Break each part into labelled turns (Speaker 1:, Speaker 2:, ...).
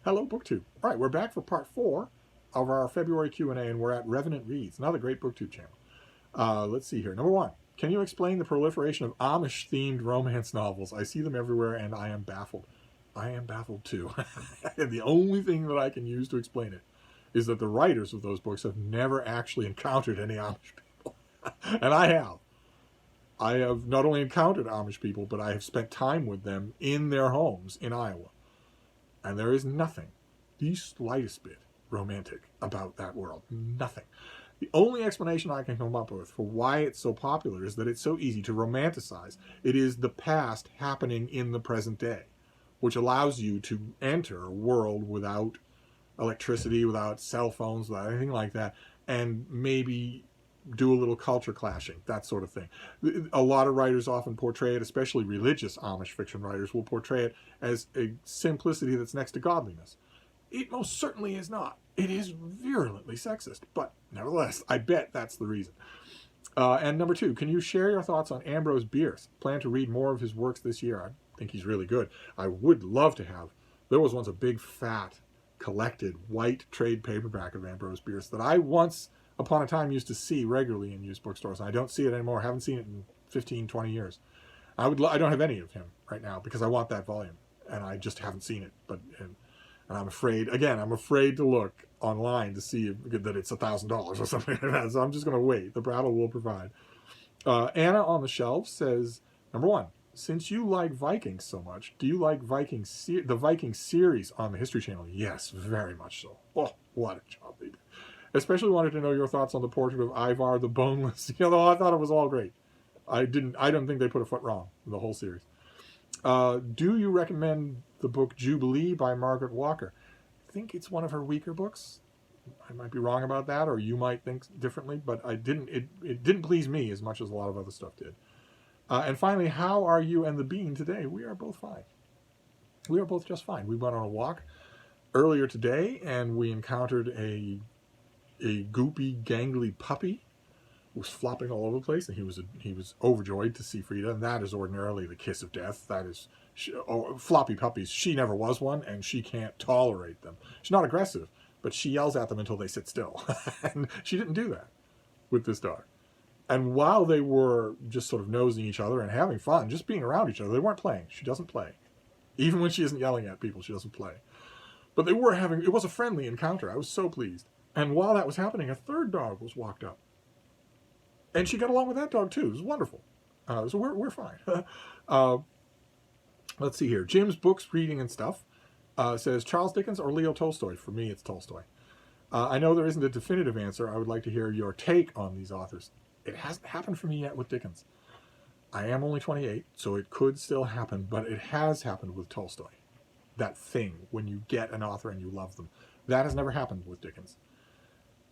Speaker 1: Hello, BookTube. All right, we're back for part 4 of our February Q&A, and we're at Revenant Reads, another great BookTube channel. Let's see here. Number 1, can you explain the proliferation of Amish-themed romance novels? I see them everywhere, and I am baffled. I am baffled, too. And the only thing that I can use to explain it is that the writers of those books have never actually encountered any Amish people. And I have. I have not only encountered Amish people, but I have spent time with them in their homes in Iowa. And there is nothing, the slightest bit, romantic about that world. Nothing. The only explanation I can come up with for why it's so popular is that it's so easy to romanticize. It is the past happening in the present day, which allows you to enter a world without electricity, without cell phones, without anything like that, and maybe do a little culture clashing, that sort of thing. A lot of writers often portray it, especially religious Amish fiction writers will portray it as a simplicity that's next to godliness. It most certainly is not. It is virulently sexist, but nevertheless, I bet that's the reason. And number 2, can you share your thoughts on Ambrose Beerus? Plan to read more of his works this year. I think he's really good. I would love to have. There was once a big, fat, collected, white trade paperback of Ambrose Beerus that I once upon a time used to see regularly in used bookstores. And I don't see it anymore. I haven't seen it in 15, 20 years. I don't have any of him right now because I want that volume. And I just haven't seen it. And I'm afraid, again, to look online to see that it's $1,000 or something like that. So I'm just going to wait. The Brattle will provide. Anna on the shelf says, number 1, since you like Vikings so much, do you like the Viking series on the History Channel? Yes, very much so. Oh, what a job they did. Especially wanted to know your thoughts on the portrait of Ivar the Boneless. I thought it was all great. I don't think they put a foot wrong in the whole series. Do you recommend the book Jubilee by Margaret Walker? I think it's one of her weaker books. I might be wrong about that, or you might think differently, but it didn't please me as much as a lot of other stuff did. And finally, how are you and the bean today? We are both fine. We are both just fine. We went on a walk earlier today, and we encountered a goopy, gangly puppy who was flopping all over the place, and he was overjoyed to see Frida, and that is ordinarily the kiss of death. That is floppy puppies. She never was one, and she can't tolerate them. She's not aggressive, but she yells at them until they sit still. And she didn't do that with this dog. And while they were just sort of nosing each other and having fun, just being around each other, they weren't playing. She doesn't play. Even when she isn't yelling at people, she doesn't play. But it was a friendly encounter. I was so pleased. And while that was happening, a third dog was walked up. And she got along with that dog, too. It was wonderful. So we're fine. Let's see here. Jim's Books, Reading, and Stuff says, Charles Dickens or Leo Tolstoy? For me, it's Tolstoy. I know there isn't a definitive answer. I would like to hear your take on these authors. It hasn't happened for me yet with Dickens. I am only 28, so it could still happen, but it has happened with Tolstoy. That thing, when you get an author and you love them. That has never happened with Dickens.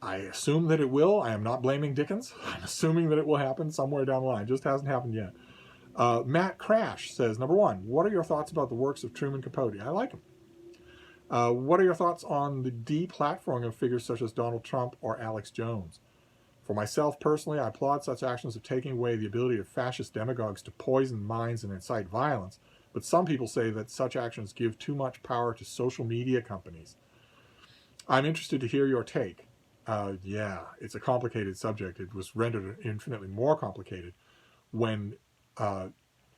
Speaker 1: I assume that it will. I am not blaming Dickens. I'm assuming that it will happen somewhere down the line. It just hasn't happened yet. Matt Crash says, number 1, what are your thoughts about the works of Truman Capote? I like him. What are your thoughts on the deplatforming of figures such as Donald Trump or Alex Jones? For myself, personally, I applaud such actions of taking away the ability of fascist demagogues to poison minds and incite violence, but some people say that such actions give too much power to social media companies. I'm interested to hear your take. Yeah, it's a complicated subject. It was rendered infinitely more complicated when a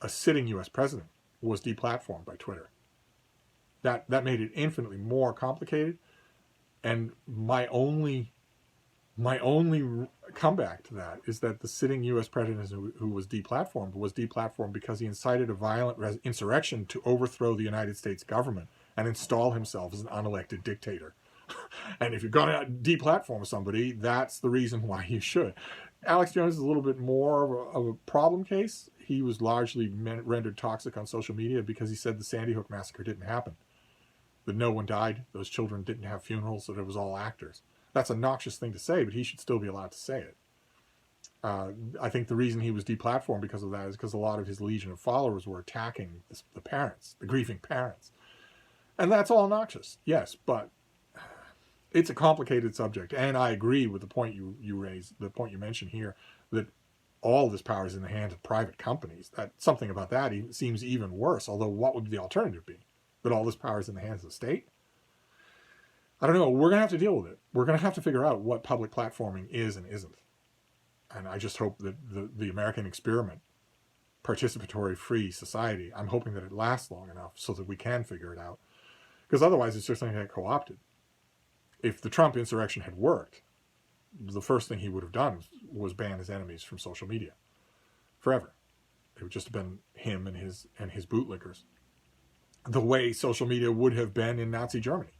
Speaker 1: sitting U.S. president was deplatformed by Twitter. That made it infinitely more complicated, and my only comeback to that is that the sitting U.S. president who was deplatformed because he incited a violent insurrection to overthrow the United States government and install himself as an unelected dictator. And if you're going to deplatform somebody, that's the reason why you should. Alex Jones is a little bit more of a problem case. He was largely rendered toxic on social media because he said the Sandy Hook massacre didn't happen, that no one died, those children didn't have funerals, that it was all actors. That's a noxious thing to say, but he should still be allowed to say it. I think the reason he was deplatformed because of that is because a lot of his legion of followers were attacking the parents, the grieving parents. And that's all noxious, yes, but it's a complicated subject, and I agree with the point you raised, the point you mentioned here, that all this power is in the hands of private companies. That something about that seems even worse, although what would the alternative be? That all this power is in the hands of the state? I don't know. We're going to have to deal with it. We're going to have to figure out what public platforming is and isn't. And I just hope that the American experiment, participatory free society, I'm hoping that it lasts long enough so that we can figure it out. Because otherwise it's just going to get co-opted. If the Trump insurrection had worked, the first thing he would have done was ban his enemies from social media forever. It would just have been him and his bootlickers. The way social media would have been in Nazi Germany.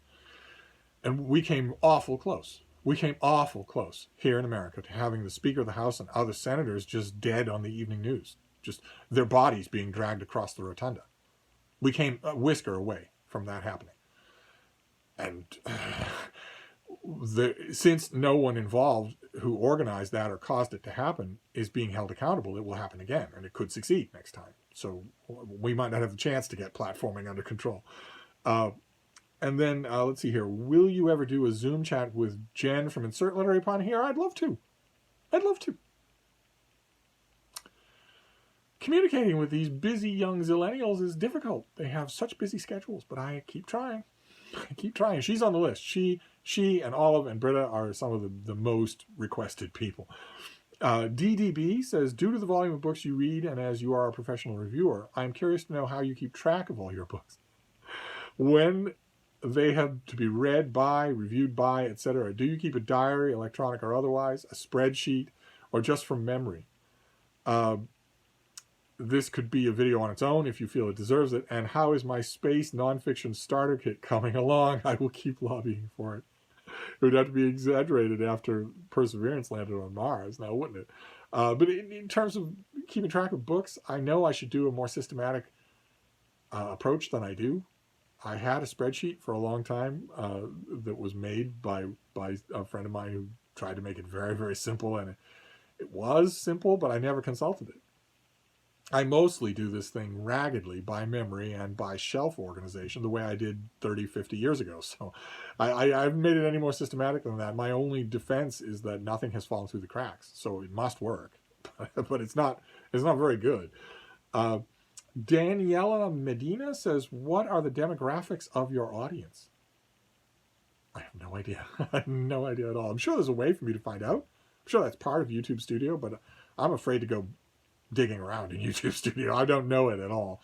Speaker 1: And we came awful close. We came awful close here in America to having the Speaker of the House and other senators just dead on the evening news. Just their bodies being dragged across the rotunda. We came a whisker away from that happening. And since no one involved who organized that or caused it to happen is being held accountable, it will happen again, and it could succeed next time. So we might not have the chance to get platforming under control. And then, let's see here. Will you ever do a Zoom chat with Jen from Insert Literary Upon here? I'd love to. I'd love to. Communicating with these busy young zillennials is difficult. They have such busy schedules, but I keep trying. I keep trying. She's on the list. She and Olive and Britta are some of the most requested people. DDB says, due to the volume of books you read and as you are a professional reviewer, I'm curious to know how you keep track of all your books. When they have to be read by, reviewed by, etc. Do you keep a diary, electronic or otherwise, a spreadsheet, or just from memory? This could be a video on its own if you feel it deserves it. And how is my space nonfiction starter kit coming along? I will keep lobbying for it. It would have to be exaggerated after Perseverance landed on Mars, now wouldn't it? But in terms of keeping track of books, I know I should do a more systematic approach than I do. I had a spreadsheet for a long time that was made by a friend of mine who tried to make it very, very simple, and it was simple, but I never consulted it. I mostly do this thing raggedly by memory and by shelf organization the way I did 30, 50 years ago. So I haven't made it any more systematic than that. My only defense is that nothing has fallen through the cracks, so it must work, but it's not very good. Daniela Medina says, what are the demographics of your audience? I have no idea. I have no idea at all. I'm sure there's a way for me to find out. I'm sure that's part of YouTube Studio, but I'm afraid to go digging around in YouTube Studio. I don't know it at all.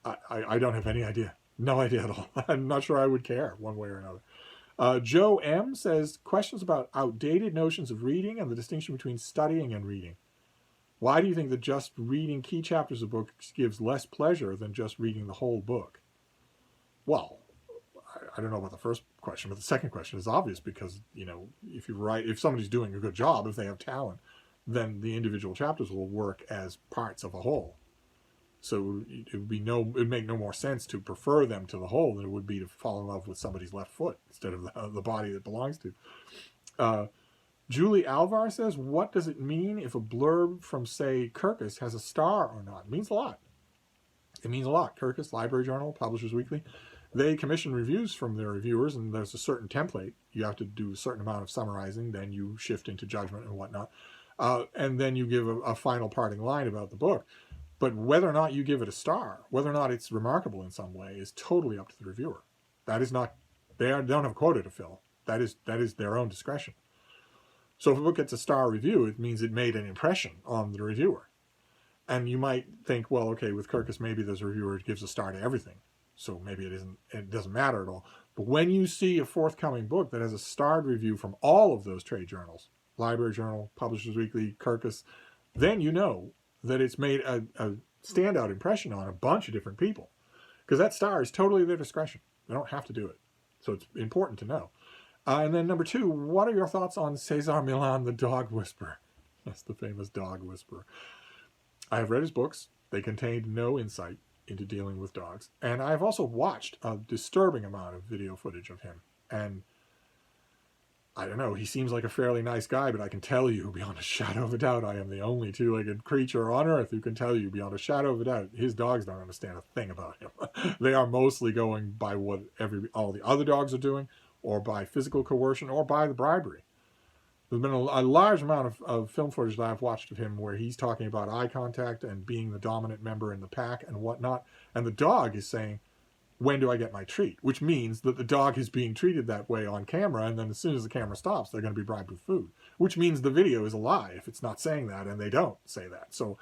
Speaker 1: I don't have any idea. No idea at all. I'm not sure I would care one way or another. Joe M. says, questions about outdated notions of reading and the distinction between studying and reading. Why do you think that just reading key chapters of books gives less pleasure than just reading the whole book? Well, I don't know about the first question, but the second question is obvious because, you know, if somebody's doing a good job, if they have talent, then the individual chapters will work as parts of a whole. So it would make no more sense to prefer them to the whole than it would be to fall in love with somebody's left foot instead of the body that belongs to. Julie Alvar says, what does it mean if a blurb from, say, Kirkus has a star or not? It means a lot. It means a lot. Kirkus, Library Journal, Publishers Weekly, they commission reviews from their reviewers, and there's a certain template. You have to do a certain amount of summarizing, then you shift into judgment and whatnot. And then you give a final parting line about the book. But whether or not you give it a star, whether or not it's remarkable in some way, is totally up to the reviewer. That is not, they don't have a quota to fill. That is their own discretion. So if a book gets a star review, it means it made an impression on the reviewer. And you might think, well, okay, with Kirkus, maybe there's a reviewer who gives a star to everything. So maybe it doesn't matter at all. But when you see a forthcoming book that has a starred review from all of those trade journals, Library Journal, Publishers Weekly, Kirkus, then you know that it's made a standout impression on a bunch of different people. Because that star is totally their discretion. They don't have to do it. So it's important to know. And then number 2, what are your thoughts on Cesar Milan, the dog whisperer? That's the famous dog whisperer. I have read his books. They contained no insight into dealing with dogs. And I've also watched a disturbing amount of video footage of him. And I don't know, he seems like a fairly nice guy, but I can tell you beyond a shadow of a doubt, I am the only two-legged creature on earth who can tell you beyond a shadow of a doubt, his dogs don't understand a thing about him. They are mostly going by what all the other dogs are doing, or by physical coercion, or by the bribery. There's been a large amount of film footage that I've watched of him where he's talking about eye contact and being the dominant member in the pack and whatnot. And the dog is saying, when do I get my treat? Which means that the dog is being treated that way on camera, and then as soon as the camera stops, they're going to be bribed with food, which means the video is a lie if it's not saying that, and they don't say that. So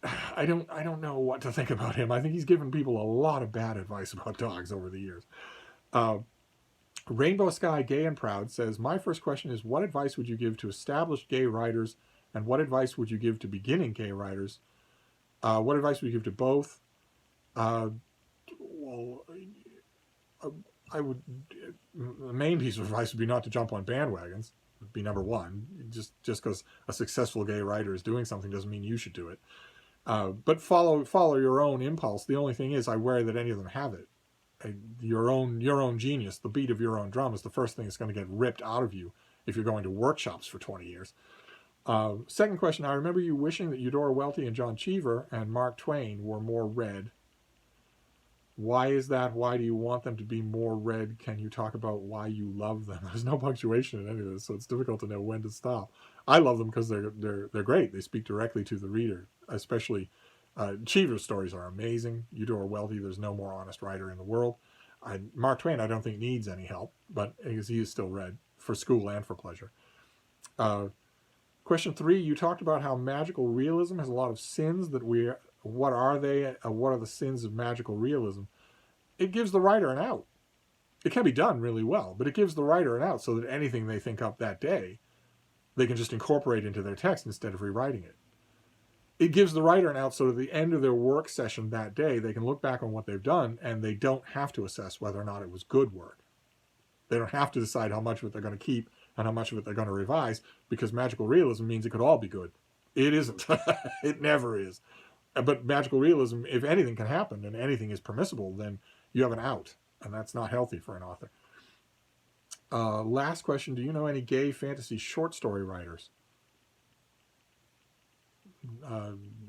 Speaker 1: I don't know what to think about him. I think he's given people a lot of bad advice about dogs over the years. Rainbow Sky Gay and Proud says, my first question is, what advice would you give to established gay writers, and what advice would you give to beginning gay writers? What advice would you give to both? Well, I would, the main piece of advice would be not to jump on bandwagons. Would be number one. Just because a successful gay writer is doing something doesn't mean you should do it. But follow your own impulse. The only thing is, I worry that any of them have it. Your own genius, the beat of your own drum, is the first thing that's going to get ripped out of you if you're going to workshops for 20 years. Second question, I remember you wishing that Eudora Welty and John Cheever and Mark Twain were more read. Why is that? Why do you want them to be more read? Can you talk about why you love them? There's no punctuation in any of this, so it's difficult to know when to stop. I love them because they're great. They speak directly to the reader, especially Cheever's stories are amazing. Eudora Welty, there's no more honest writer in the world. Mark Twain, I don't think needs any help, but because he is still read for school and for pleasure. Question 3, you talked about how magical realism has a lot of sins that what are they? What are the sins of magical realism? It gives the writer an out. It can be done really well, but it gives the writer an out so that anything they think up that day, they can just incorporate into their text instead of rewriting it. It gives the writer an out so that at the end of their work session that day, they can look back on what they've done and they don't have to assess whether or not it was good work. They don't have to decide how much of it they're going to keep and how much of it they're going to revise, because magical realism means it could all be good. It isn't. It never is. But magical realism, if anything can happen and anything is permissible, then you have an out, and that's not healthy for an author. Last question, do you know any gay fantasy short story writers?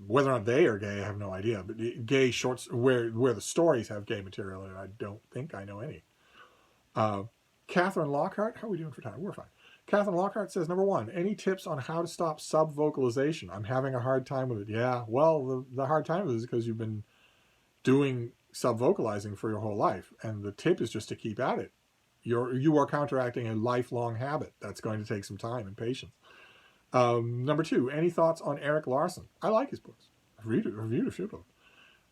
Speaker 1: Whether or not they are gay, I have no idea. But gay shorts, where the stories have gay material in it, I don't think I know any. Catherine Lockhart, how are we doing for time? We're fine. Catherine Lockhart says, number 1, any tips on how to stop sub-vocalization? I'm having a hard time with it. Yeah, well, the hard time with it is because you've been doing sub-vocalizing for your whole life, and the tip is just to keep at it. You are counteracting a lifelong habit. That's going to take some time and patience. Number 2, any thoughts on Erik Larson? I like his books. I've reviewed a few of them.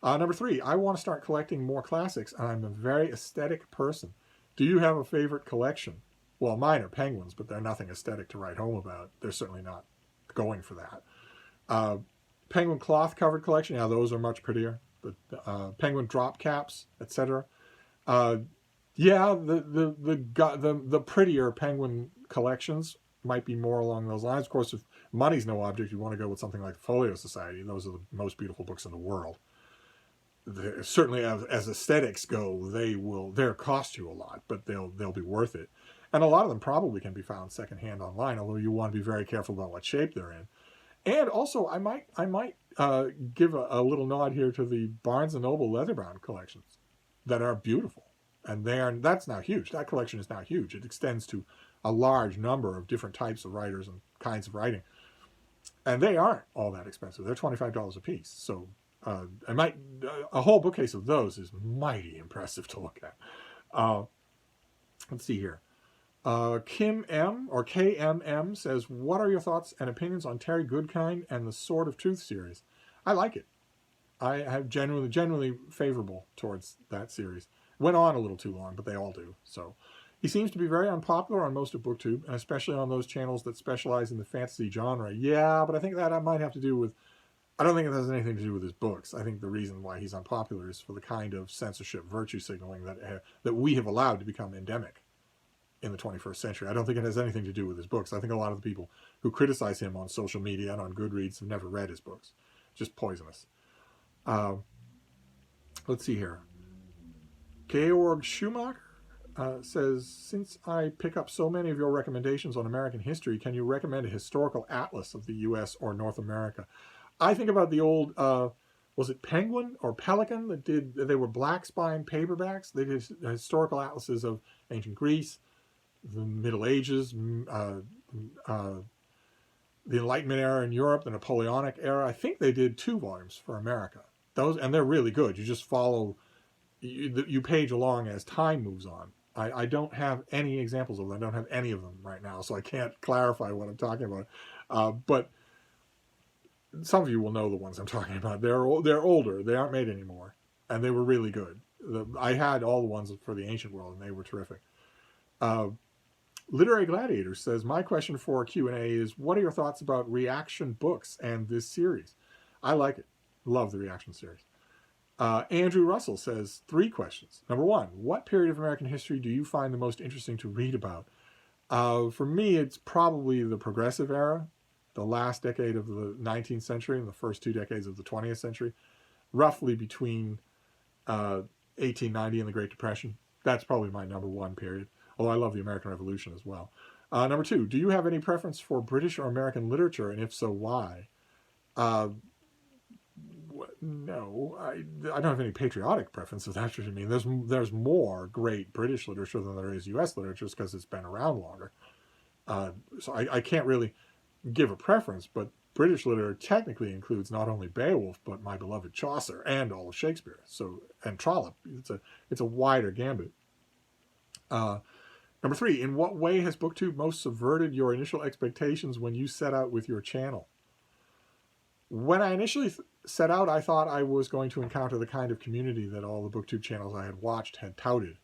Speaker 1: Number 3, I want to start collecting more classics, and I'm a very aesthetic person. Do you have a favorite collection? Well, mine are penguins, but they're nothing aesthetic to write home about. They're certainly not going for that. Penguin cloth-covered collection, yeah, those are much prettier. But penguin drop caps, etc. Yeah, the prettier penguin collections might be more along those lines. Of course, if money's no object, you want to go with something like the Folio Society. Those are the most beautiful books in the world. Certainly, as aesthetics go, they'll cost you a lot, but they'll be worth it. And a lot of them probably can be found secondhand online, although you want to be very careful about what shape they're in. And also, I might give a little nod here to the Barnes & Noble leather-bound collections that are beautiful. And that's now huge. That collection is now huge. It extends to a large number of different types of writers and kinds of writing. And they aren't all that expensive. They're $25 a piece. So a whole bookcase of those is mighty impressive to look at. Let's see here. Kim M, or KMM, says, what are your thoughts and opinions on Terry Goodkind and the Sword of Truth series? I like it. I have generally favorable towards that series. Went on a little too long, but they all do. So he seems to be very unpopular on most of BookTube, and especially on those channels that specialize in the fantasy genre. Yeah, but I think that might have to do with, I don't think it has anything to do with his books. I think the reason why he's unpopular is for the kind of censorship virtue signaling that we have allowed to become endemic in the 21st century. I don't think it has anything to do with his books. I think a lot of the people who criticize him on social media and on Goodreads have never read his books. Just poisonous. Let's see here. Georg Schumacher says, since I pick up so many of your recommendations on American history, can you recommend a historical atlas of the U.S. or North America? I think about the old, was it Penguin or Pelican they were black spine paperbacks. They did historical atlases of ancient Greece, the Middle Ages, the Enlightenment era in Europe, the Napoleonic era. I think they did 2 volumes for America. And they're really good. You just follow you page along as time moves on. I don't have any examples of them. I don't have any of them right now, so I can't clarify what I'm talking about. But some of you will know the ones I'm talking about. They're older. They aren't made anymore, and they were really good. I had all the ones for the ancient world, and they were terrific. Literary Gladiator says, my question for Q&A is, what are your thoughts about reaction books and this series? I like it. Love the reaction series. Andrew Russell says, 3 questions. Number 1, what period of American history do you find the most interesting to read about? For me, it's probably the Progressive Era, the last decade of the 19th century and the first 2 decades of the 20th century, roughly between 1890 and the Great Depression. That's probably my number 1 period. Oh, I love the American Revolution as well. Number 2, do you have any preference for British or American literature, and if so, why? No, I don't have any patriotic preferences. That's what you mean. There's more great British literature than there is U.S. literature because it's been around longer. So I can't really give a preference, but British literature technically includes not only Beowulf, but my beloved Chaucer and all of Shakespeare. So, and Trollope. It's a wider gambit. Number 3, in what way has BookTube most subverted your initial expectations when you set out with your channel? When I initially set out, I thought I was going to encounter the kind of community that all the BookTube channels I had watched had touted.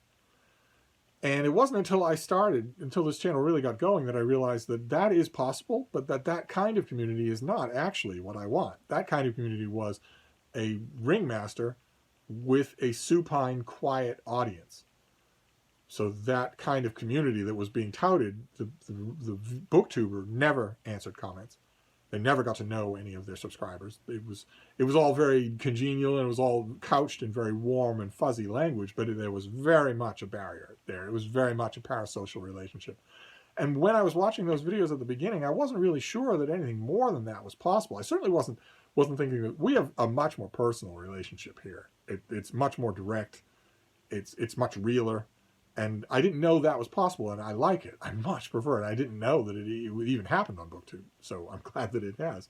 Speaker 1: And it wasn't until this channel really got going, that I realized that that is possible, but that kind of community is not actually what I want. That kind of community was a ringmaster with a supine, quiet audience. So that kind of community that was being touted, the booktuber never answered comments. They never got to know any of their subscribers. It was all very congenial, and it was all couched in very warm and fuzzy language, but there was very much a barrier there. It was very much a parasocial relationship. And when I was watching those videos at the beginning, I wasn't really sure that anything more than that was possible. I certainly wasn't thinking that we have a much more personal relationship here. It's much more direct. It's much realer. And I didn't know that was possible, and I like it. I much prefer it. I didn't know that it even happened on BookTube, so I'm glad that it has.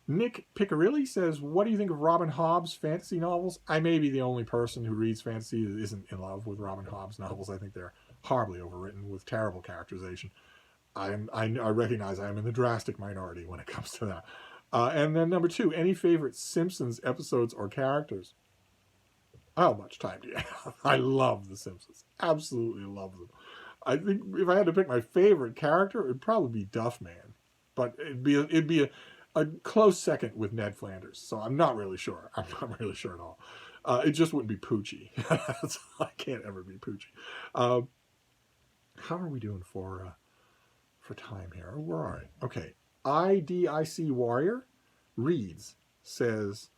Speaker 1: Nick Piccirilli says, what do you think of Robin Hobb's fantasy novels? I may be the only person who reads fantasy that isn't in love with Robin Hobb's novels. I think they're horribly overwritten with terrible characterization. I recognize I am in the drastic minority when it comes to that. And then number 2, any favorite Simpsons episodes or characters? How much time do you have? I love The Simpsons. Absolutely love them. I think if I had to pick my favorite character, it would probably be Duffman. But it'd be a close second with Ned Flanders. So I'm not really sure. I'm not really sure at all. It just wouldn't be Poochie. I can't ever be Poochie. How are we doing for time here? Where are we? Okay. IDIC Warrior reads, says,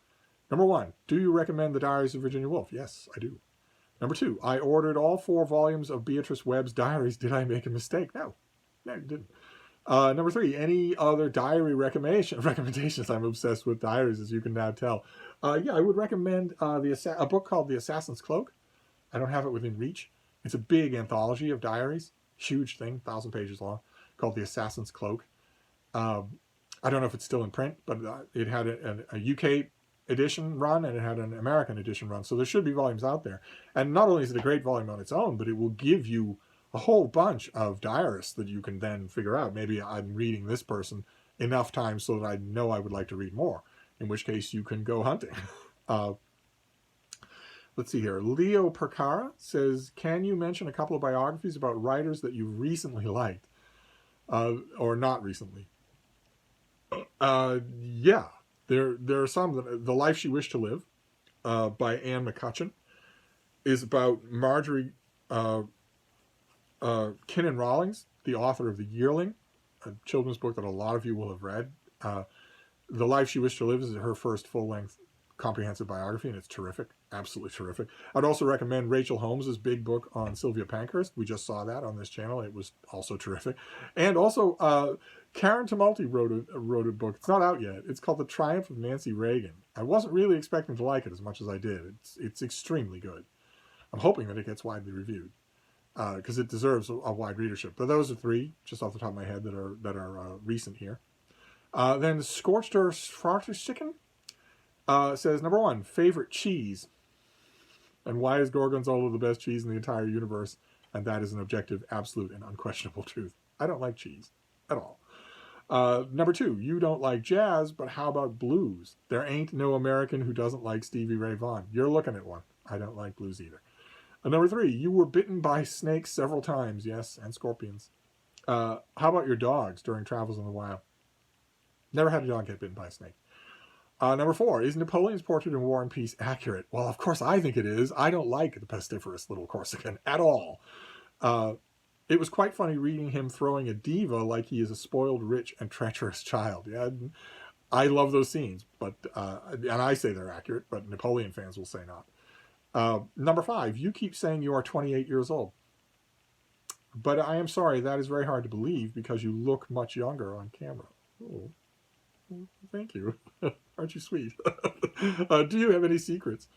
Speaker 1: number 1, do you recommend the Diaries of Virginia Woolf? Yes, I do. Number 2, I ordered all 4 volumes of Beatrice Webb's Diaries. Did I make a mistake? No, you didn't. Number 3, any other diary recommendations? I'm obsessed with diaries, as you can now tell. Yeah, I would recommend a book called The Assassin's Cloak. I don't have it within reach. It's a big anthology of diaries, huge thing, 1,000 pages long, called The Assassin's Cloak. I don't know if it's still in print, but it had a UK edition run, and it had an American edition run, so there should be volumes out there. And not only is it a great volume on its own, but it will give you a whole bunch of diarists that you can then figure out. Maybe I'm reading this person enough times so that I know I would like to read more, in which case you can go hunting. Let's see here. Leo Percara says, can you mention a couple of biographies about writers that you recently liked, or not recently? Yeah. There are some. The Life She Wished to Live, by Anne McCutcheon, is about Marjorie Kinnan Rawlings, the author of The Yearling, a children's book that a lot of you will have read. The Life She Wished to Live is her first full-length comprehensive biography, and it's terrific, absolutely terrific. I'd also recommend Rachel Holmes's big book on Sylvia Pankhurst. We just saw that on this channel. It was also terrific. And also, Karen Tumulty wrote a book. It's not out yet. It's called The Triumph of Nancy Reagan. I wasn't really expecting to like it as much as I did. It's extremely good. I'm hoping that it gets widely reviewed, because it deserves a wide readership. But those are 3, just off the top of my head, that are recent here. Then Scorched Earth Farterschicken says, number 1, favorite cheese. And why is Gorgonzola the best cheese in the entire universe? And that is an objective, absolute, and unquestionable truth. I don't like cheese at all. Number 2, you don't like jazz, but how about blues? There ain't no American who doesn't like Stevie Ray Vaughan. You're looking at one. I don't like blues either. Number 3, you were bitten by snakes several times. Yes, and scorpions. How about your dogs during travels in the wild? Never had a dog get bitten by a snake. Number 4, is Napoleon's portrait in War and Peace accurate? Well, of course I think it is. I don't like the pestiferous little Corsican at all. It was quite funny reading him throwing a diva like he is a spoiled, rich, and treacherous child. Yeah, I love those scenes, but and I say they're accurate, but Napoleon fans will say not. Number 5, you keep saying you are 28 years old. But I am sorry, that is very hard to believe because you look much younger on camera. Oh, thank you. Aren't you sweet? Do you have any secrets?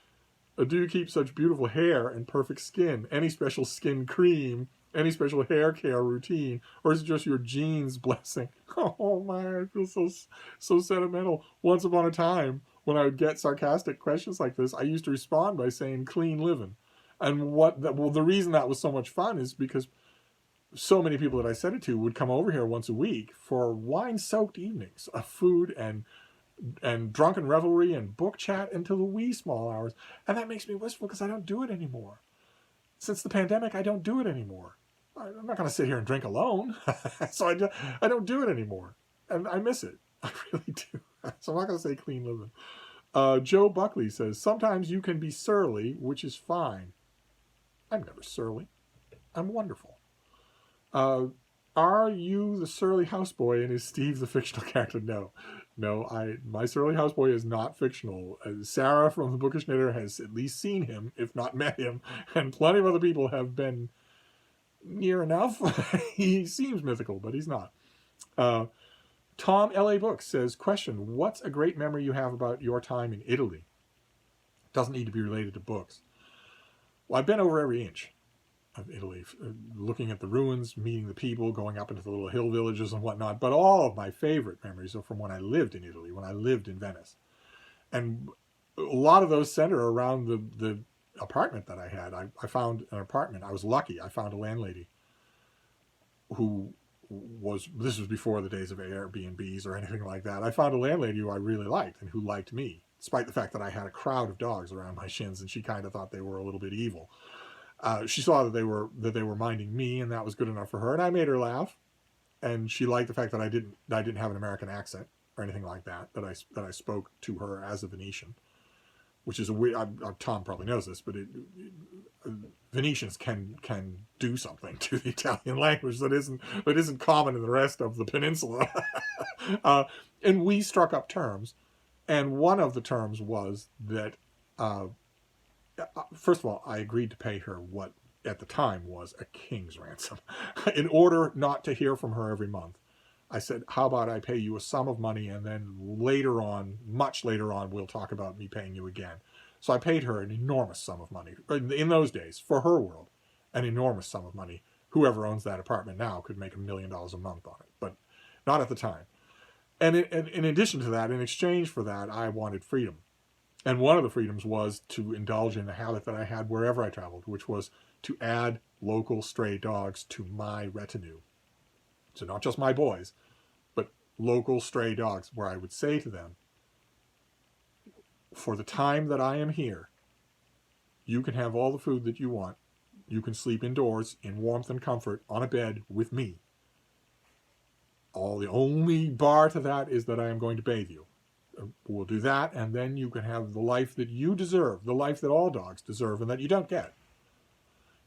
Speaker 1: Do you keep such beautiful hair and perfect skin? Any special skin cream? Any special hair care routine? Or is it just your genes blessing? Oh my, I feel so sentimental. Once upon a time, when I would get sarcastic questions like this, I used to respond by saying clean living. And the reason that was so much fun is because so many people that I said it to would come over here once a week for wine-soaked evenings of food and drunken revelry and book chat until the wee small hours. And that makes me wistful because I don't do it anymore. Since the pandemic, I don't do it anymore. I'm not going to sit here and drink alone. So I don't do it anymore. And I miss it. I really do. So I'm not going to say clean living. Joe Buckley says, sometimes you can be surly, which is fine. I'm never surly. I'm wonderful. Are you the surly houseboy and is Steve the fictional character? No, my surly houseboy is not fictional. Sarah from the Bookish Knitter has at least seen him, if not met him, and plenty of other people have been near enough. He seems mythical, but he's not. Tom L.A. Books says, question, what's a great memory you have about your time in Italy? Doesn't need to be related to books. Well, I've been over every inch of Italy, looking at the ruins, meeting the people, going up into the little hill villages and whatnot. But all of my favorite memories are from when I lived in Italy, when I lived in Venice. And a lot of those center around the apartment that I had. I found an apartment. I was lucky. I found a landlady who this was before the days of Airbnbs or anything like that. I found a landlady who I really liked and who liked me, despite the fact that I had a crowd of dogs around my shins and she kind of thought they were a little bit evil. She saw that they were minding me, and that was good enough for her. And I made her laugh, and she liked the fact that I didn't have an American accent or anything like that. That I spoke to her as a Venetian, which is a weird. Tom probably knows this, but Venetians can do something to the Italian language that isn't common in the rest of the peninsula. And we struck up terms, and one of the terms was that. First of all, I agreed to pay her what at the time was a king's ransom in order not to hear from her every month. I said, how about I pay you a sum of money and then later on, much later on, we'll talk about me paying you again. So I paid her an enormous sum of money in those days for her world, an enormous sum of money. Whoever owns that apartment now could make $1 million a month on it, but not at the time. And in addition to that, in exchange for that, I wanted freedom. And one of the freedoms was to indulge in the habit that I had wherever I traveled, which was to add local stray dogs to my retinue. So not just my boys, but local stray dogs, where I would say to them, for the time that I am here, you can have all the food that you want. You can sleep indoors in warmth and comfort on a bed with me. The only bar to that is that I am going to bathe you. We'll do that, and then you can have the life that you deserve, the life that all dogs deserve and that you don't get.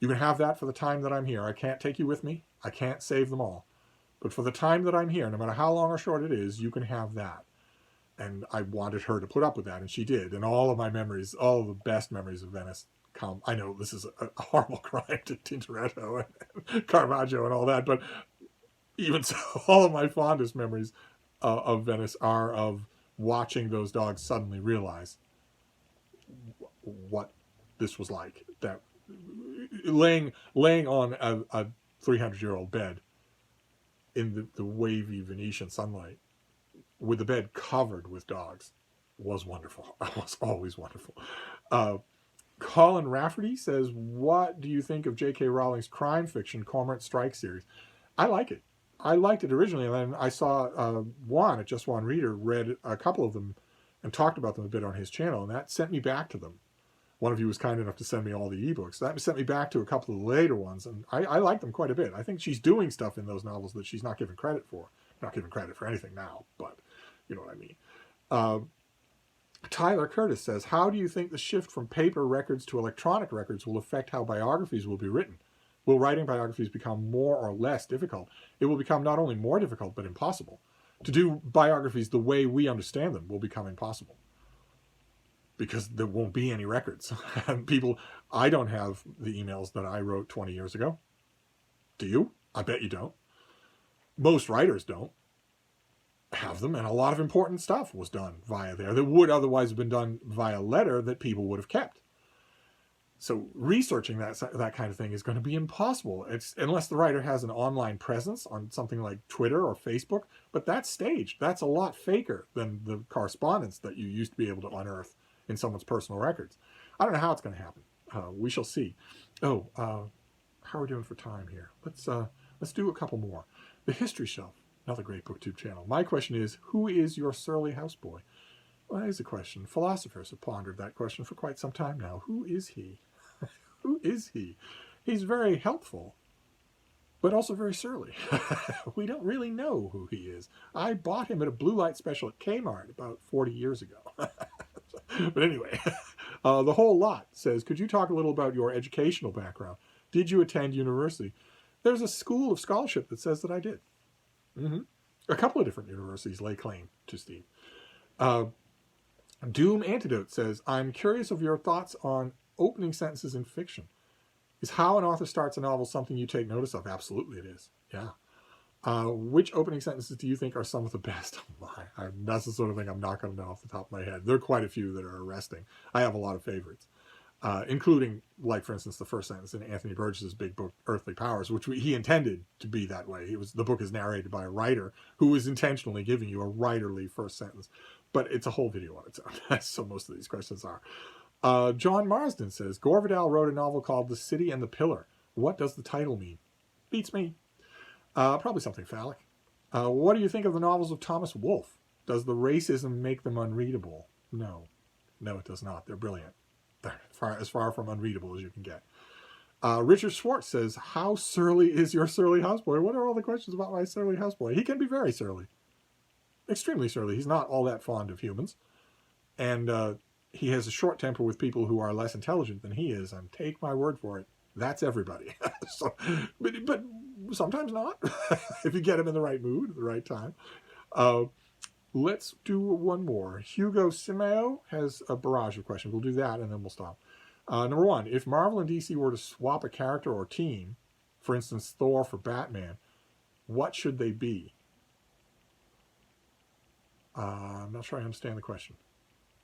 Speaker 1: You can have that for the time that I'm here. I can't take you with me. I can't save them all. But for the time that I'm here, no matter how long or short it is, you can have that. And I wanted her to put up with that, and she did. And all of my memories, all of the best memories of Venice come. I know this is a horrible crime to Tintoretto and Caravaggio and all that, but even so, all of my fondest memories of Venice are of watching those dogs suddenly realize what this was like. That laying on a 300-year-old bed in the wavy Venetian sunlight with the bed covered with dogs was wonderful. It was always wonderful. Colin Rafferty says, what do you think of J.K. Rowling's crime fiction Cormorant Strike series? I like it. I liked it originally, and then I saw Juan at Just One Reader read a couple of them and talked about them a bit on his channel, and that sent me back to them. One of you was kind enough to send me all the ebooks. That sent me back to a couple of the later ones, and I like them quite a bit. I think she's doing stuff in those novels that she's not given credit for. Not given credit for anything now, but you know what I mean. Tyler Curtis says, how do you think the shift from paper records to electronic records will affect how biographies will be written? Will writing biographies become more or less difficult? It will become not only more difficult, but impossible. To do biographies the way we understand them will become impossible, because there won't be any records. People, I don't have the emails that I wrote 20 years ago. Do you? I bet you don't. Most writers don't have them, and a lot of important stuff was done via there that would otherwise have been done via letter that people would have kept. So researching that kind of thing is going to be impossible. It's unless the writer has an online presence on something like Twitter or Facebook, but that's staged. That's a lot faker than the correspondence that you used to be able to unearth in someone's personal records. I don't know how it's going to happen. We shall see. Oh, how are we doing for time here? Let's do a couple more. The History Shelf, another great booktube channel. My question is, who is your surly houseboy? Well, that is a question. Philosophers have pondered that question for quite some time now. Who is he? Who is he? He's very helpful, but also very surly. We don't really know who he is. I bought him at a blue light special at Kmart about 40 years ago. But anyway, the whole lot says, could you talk a little about your educational background? Did you attend university? There's a school of scholarship that says that I did. A couple of different universities lay claim to Steve. Doom Antidote says, I'm curious of your thoughts on opening sentences in fiction. Is how an author starts a novel something you take notice of? Absolutely it is. Yeah. Which opening sentences do you think are some of the best? That's the sort of thing I'm not going to know off the top of my head. There are quite a few that are arresting. I have a lot of favorites, including, like, for instance, the first sentence in Anthony Burgess's big book, Earthly Powers, which he intended to be that way. The book is narrated by a writer who is intentionally giving you a writerly first sentence. But it's a whole video on its own. So most of these questions are. John Marsden says, Gore Vidal wrote a novel called The City and the Pillar. What does the title mean? Beats me. Probably something phallic. What do you think of the novels of Thomas Wolfe? Does the racism make them unreadable? No. No, it does not. They're brilliant. They're as far from unreadable as you can get. Richard Schwartz says, how surly is your surly houseboy? What are all the questions about my surly houseboy? He can be very surly. Extremely surly. He's not all that fond of humans. And he has a short temper with people who are less intelligent than he is. And take my word for it, that's everybody. But sometimes not. If you get him in the right mood at the right time. Let's do one more. Hugo Simeo has a barrage of questions. We'll do that and then we'll stop. Number one, if Marvel and DC were to swap a character or team, for instance, Thor for Batman, what should they be? I'm not sure I understand the question.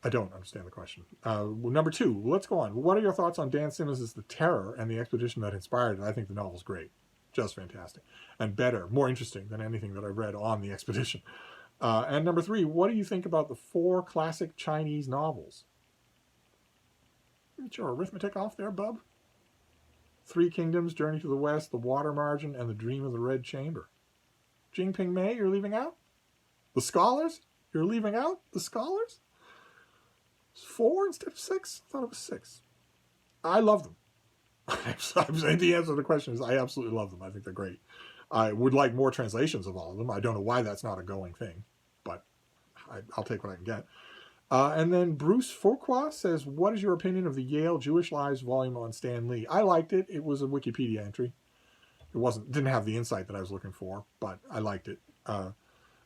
Speaker 1: I don't understand the question. Number two, let's go on. What are your thoughts on Dan Simmons' The Terror and the expedition that inspired it? I think the novel's great. Just fantastic. And better, more interesting than anything that I've read on the expedition. And number three, what do you think about the 4 classic Chinese novels? Get your arithmetic off there, bub. 3 Kingdoms, Journey to the West, The Water Margin, and The Dream of the Red Chamber. Jingping Mei, you're leaving out? The Scholars? You're leaving out the Scholars? 4 instead of 6? I thought it was 6. I love them. I'm saying the answer to the question is I absolutely love them. I think they're great. I would like more translations of all of them. I don't know why that's not a going thing, but I'll take what I can get. And then Bruce Fuqua says, what is your opinion of the Yale Jewish Lives volume on Stan Lee? I liked it. It was a Wikipedia entry. It didn't have the insight that I was looking for, but I liked it.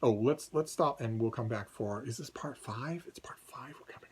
Speaker 1: Let's stop and we'll come back for, is this part 5? It's part 5. We're coming